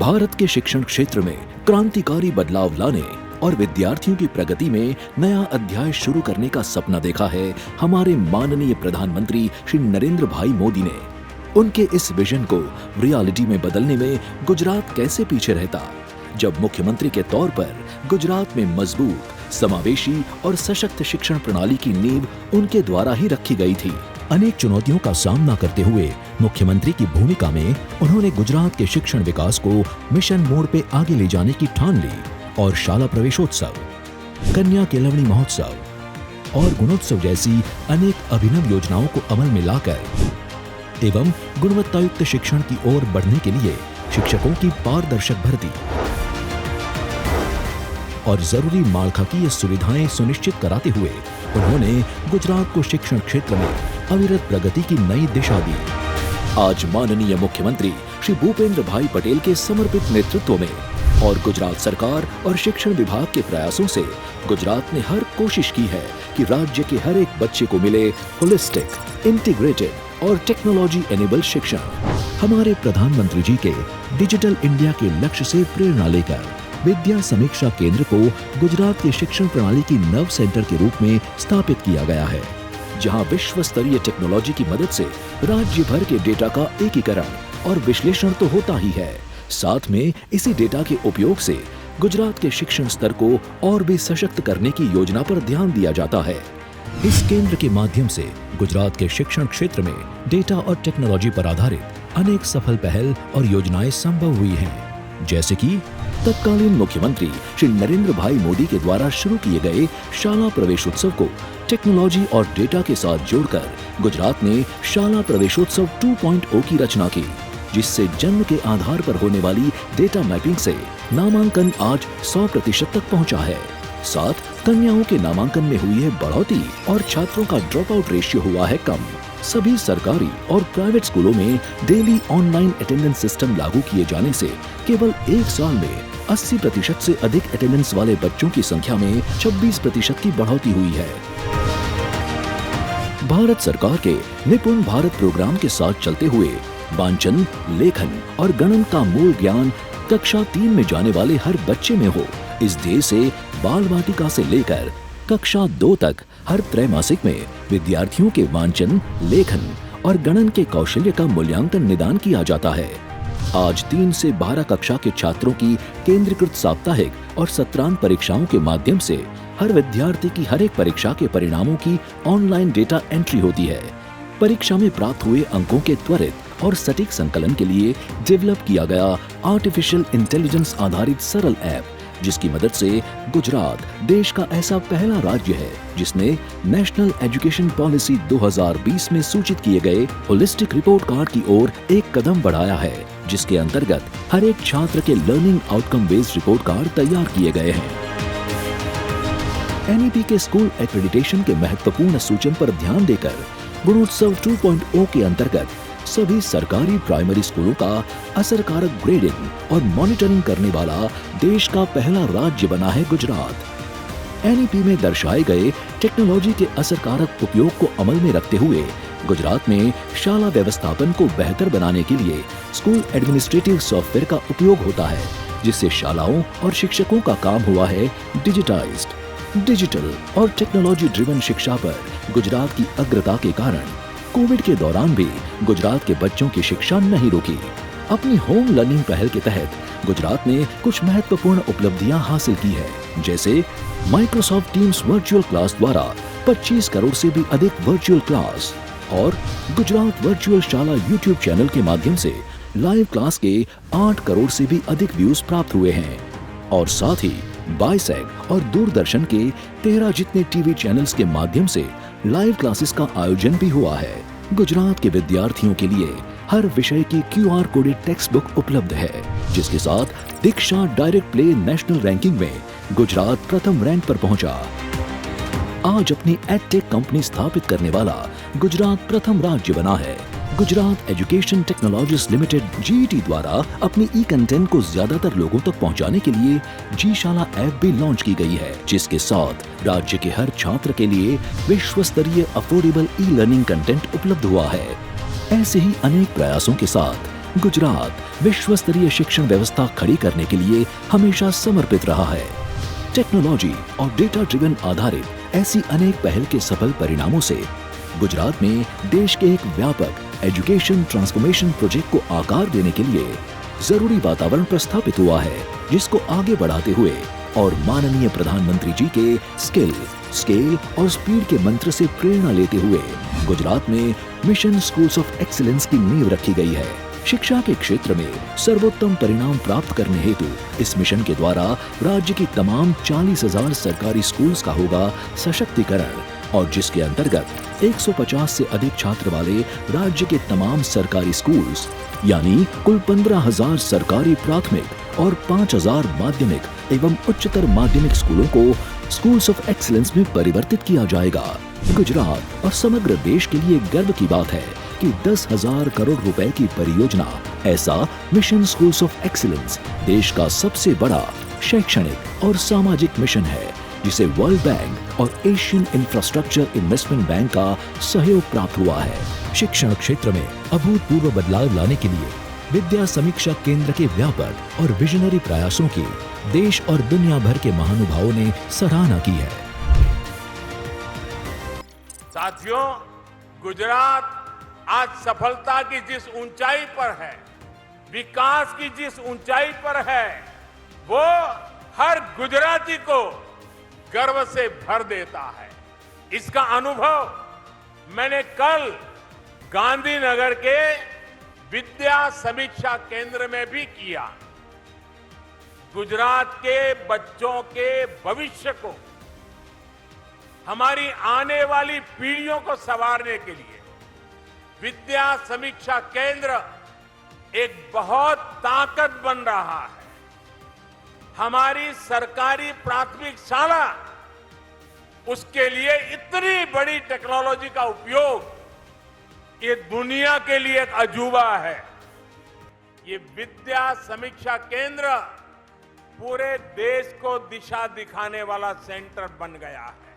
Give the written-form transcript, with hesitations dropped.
भारत के शिक्षण क्षेत्र में क्रांतिकारी बदलाव लाने और विद्यार्थियों की प्रगति में नया अध्याय शुरू करने का सपना देखा है हमारे माननीय प्रधानमंत्री श्री नरेंद्र भाई मोदी ने। उनके इस विजन को रियलिटी में बदलने में गुजरात कैसे पीछे रहता, जब मुख्यमंत्री के तौर पर गुजरात में मजबूत, समावेशी और सशक्त शिक्षण प्रणाली की नींव उनके द्वारा ही रखी गई थी। अनेक चुनौतियों का सामना करते हुए मुख्यमंत्री की भूमिका में उन्होंने गुजरात के शिक्षण विकास को मिशन मोड पे आगे ले जाने की ठान ली और शाला प्रवेशोत्सव, कन्या केलवनी महोत्सव और गुणोत्सव जैसी अनेक अभिनव योजनाओं को अमल में लाकर एवं गुणवत्तायुक्त शिक्षण की ओर बढ़ने के लिए शिक्षकों की पारदर्शक भर्ती और जरूरी माળખાકીય सुविधाएं सुनिश्चित कराते हुए उन्होंने गुजरात को शिक्षण क्षेत्र में अविरत प्रगति की नई दिशा दी। आज माननीय मुख्यमंत्री श्री भूपेंद्र भाई पटेल के समर्पित नेतृत्व में और गुजरात सरकार और शिक्षण विभाग के प्रयासों से गुजरात ने हर कोशिश की है कि राज्य के हर एक बच्चे को मिले होलिस्टिक, इंटीग्रेटेड और टेक्नोलॉजी एनेबल शिक्षण। हमारे प्रधानमंत्री जी के डिजिटल इंडिया के लक्ष्य से प्रेरणा लेकर विद्या समीक्षा केंद्र को गुजरात के शिक्षण प्रणाली की नव सेंटर के रूप में स्थापित किया गया है, जहां विश्व स्तरीय टेक्नोलॉजी की मदद से राज्य भर के डेटा का एकीकरण और विश्लेषण तो होता ही है, साथ में इसी डेटा के उपयोग से गुजरात के शिक्षण स्तर को और भी सशक्त करने की योजना पर ध्यान दिया जाता है। इस केंद्र के माध्यम से गुजरात के शिक्षण क्षेत्र में डेटा और टेक्नोलॉजी पर आधारित अनेक सफल पहल और योजनाएं संभव हुई हैं, जैसे कि तत्कालीन मुख्यमंत्री श्री नरेंद्र भाई मोदी के द्वारा शुरू किए गए शाला प्रवेशोत्सव को टेक्नोलॉजी और डेटा के साथ जोड़कर गुजरात ने शाला प्रवेशोत्सव 2.0 की रचना की, जिससे जन्म के आधार पर होने वाली डेटा मैपिंग से नामांकन आज 100% तक पहुंचा है। साथ कन्याओं के नामांकन में हुई है बढ़ोतरी और छात्रों का ड्रॉप आउट रेशियो हुआ है कम। सभी सरकारी और प्राइवेट स्कूलों में डेली ऑनलाइन अटेंडेंस सिस्टम लागू किए जाने से केवल एक साल में 80% से अधिक अटेंडेंस वाले बच्चों की संख्या में 26% की बढ़ोतरी हुई है। भारत सरकार के निपुण भारत प्रोग्राम के साथ चलते हुए वांचन, लेखन और गणन का मूल ज्ञान कक्षा 3 में जाने वाले हर बच्चे में हो, इस ध्येय से बाल वाटिका से लेकर कक्षा 2 तक हर त्रैमासिक में विद्यार्थियों के वांचन, लेखन और गणन के कौशल्य का मूल्यांकन निदान किया जाता है। आज 3 से 12 कक्षा के छात्रों की केंद्रीकृत साप्ताहिक और सत्रांत परीक्षाओं के माध्यम से हर विद्यार्थी की हर एक परीक्षा के परिणामों की ऑनलाइन डेटा एंट्री होती है। परीक्षा में प्राप्त हुए अंकों के त्वरित और सटीक संकलन के लिए डेवलप किया गया आर्टिफिशियल इंटेलिजेंस आधारित सरल ऐप, जिसकी मदद से गुजरात देश का ऐसा पहला राज्य है जिसने नेशनल एजुकेशन पॉलिसी 2020 में सूचित किए गए होलिस्टिक रिपोर्ट कार्ड की ओर एक कदम बढ़ाया है, जिसके अंतर्गत हर एक छात्र के learning outcome based report card तैयार किए गए हैं। एनईपी के स्कूल एक्रेडिटेशन के महत्वपूर्ण सूचन पर ध्यान देकर गुणोत्सव 2.0 के अंतर्गत सभी सरकारी प्राइमरी स्कूलों का असरकारक ग्रेडिंग और मॉनिटरिंग करने वाला देश का पहला राज्य बना है गुजरात। एनईपी में दर्शाए गए टेक्नोलॉजी के असरकारक उपयोग को अमल में रखते हुए गुजरात में शाला व्यवस्थापन को बेहतर बनाने के लिए स्कूल एडमिनिस्ट्रेटिव सॉफ्टवेयर का उपयोग होता है, जिससे शालाओं और शिक्षकों का काम हुआ है डिजिटाइज्ड। डिजिटल और टेक्नोलॉजी ड्रिवन शिक्षा पर गुजरात की अग्रता के कारण कोविड के दौरान भी गुजरात के बच्चों की शिक्षा नहीं रुकी। अपनी होम लर्निंग पहल के तहत गुजरात ने कुछ महत्वपूर्ण उपलब्धियां हासिल की है, जैसे माइक्रोसॉफ्ट टीम्स वर्चुअल क्लास द्वारा 25 करोड़ से भी अधिक वर्चुअल क्लास और गुजरात वर्चुअल शाला यूट्यूब चैनल के माध्यम से लाइव क्लास के 8 करोड़ से भी अधिक व्यूज प्राप्त हुए हैं। और साथ ही बाइसेक और दूरदर्शन के 13 जितने टीवी चैनल्स के माध्यम से लाइव क्लासेस का आयोजन भी हुआ है। गुजरात के विद्यार्थियों के लिए हर विषय की QR कोडेड टेक्स्ट बुक उपलब्ध है, जिसके साथ दीक्षा डायरेक्ट प्ले नेशनल रैंकिंग में गुजरात प्रथम रैंक पर पहुंचा। आज अपनी एडटेक कंपनी स्थापित करने वाला गुजरात प्रथम राज्य बना है। Gujarat education technologies limited GET द्वारा अपनी कंटेंट को ज्यादातर लोगों तक पहुंचाने के लिए जी शाला ऐप भी लॉन्च की गई है, जिसके साथ राज्य के हर छात्र के लिए विश्व स्तरीय अफोर्डेबल लर्निंग कंटेंट उपलब्ध हुआ है। ऐसे ही अनेक प्रयासों के साथ गुजरात विश्व स्तरीय शिक्षण व्यवस्था खड़ी करने के लिए हमेशा समर्पित रहा है। टेक्नोलॉजी और डेटा ड्रिवन आधारित ऐसी अनेक पहल के सफल परिणामों से गुजरात में देश के एक व्यापक एजुकेशन ट्रांसफॉर्मेशन प्रोजेक्ट को आकार देने के लिए जरूरी वातावरण प्रस्थापित हुआ है, जिसको आगे बढ़ाते हुए और माननीय प्रधानमंत्री जी के स्किल, स्केल और स्पीड के मंत्र से प्रेरणा लेते हुए गुजरात में मिशन स्कूल्स ऑफ एक्सीलेंस की नींव रखी गई है। शिक्षा के क्षेत्र में सर्वोत्तम परिणाम प्राप्त करने हेतु इस मिशन के द्वारा राज्य की तमाम 40,000 सरकारी स्कूल्स का होगा सशक्तिकरण, और जिसके अंतर्गत 150 से अधिक छात्र वाले राज्य के तमाम सरकारी स्कूल्स यानी कुल 15,000 सरकारी प्राथमिक और 5,000 माध्यमिक एवं उच्चतर माध्यमिक स्कूलों को स्कूल्स ऑफ एक्सीलेंस में परिवर्तित किया जाएगा। गुजरात और समग्र देश के लिए गर्व की बात है कि 10,000 करोड़ रुपए की परियोजना ऐसा मिशन स्कूल्स ऑफ एक्सीलेंस देश का सबसे बड़ा शैक्षणिक और सामाजिक मिशन है, जिसे वर्ल्ड बैंक और एशियन इंफ्रास्ट्रक्चर इन्वेस्टमेंट बैंक का सहयोग प्राप्त हुआ है। शिक्षण क्षेत्र में अभूतपूर्व बदलाव लाने के लिए विद्या समीक्षा केंद्र के व्यापक और विजनरी प्रयासों की देश और दुनिया भर के महानुभावों ने सराहना की है। साथियों, गुजरात आज सफलता की जिस ऊंचाई पर है, विकास की जिस ऊंचाई पर है, वो हर गुजराती को गर्व से भर देता है। इसका अनुभव मैंने कल गांधीनगर के विद्या समीक्षा केंद्र में भी किया। गुजरात के बच्चों के भविष्य को, हमारी आने वाली पीढ़ियों को संवारने के लिए विद्या समीक्षा केंद्र एक बहुत ताकत बन रहा है। हमारी सरकारी प्राथमिक शाला, उसके लिए इतनी बड़ी टेक्नोलॉजी का उपयोग ये दुनिया के लिए एक अजूबा है। ये विद्या समीक्षा केंद्र पूरे देश को दिशा दिखाने वाला सेंटर बन गया है।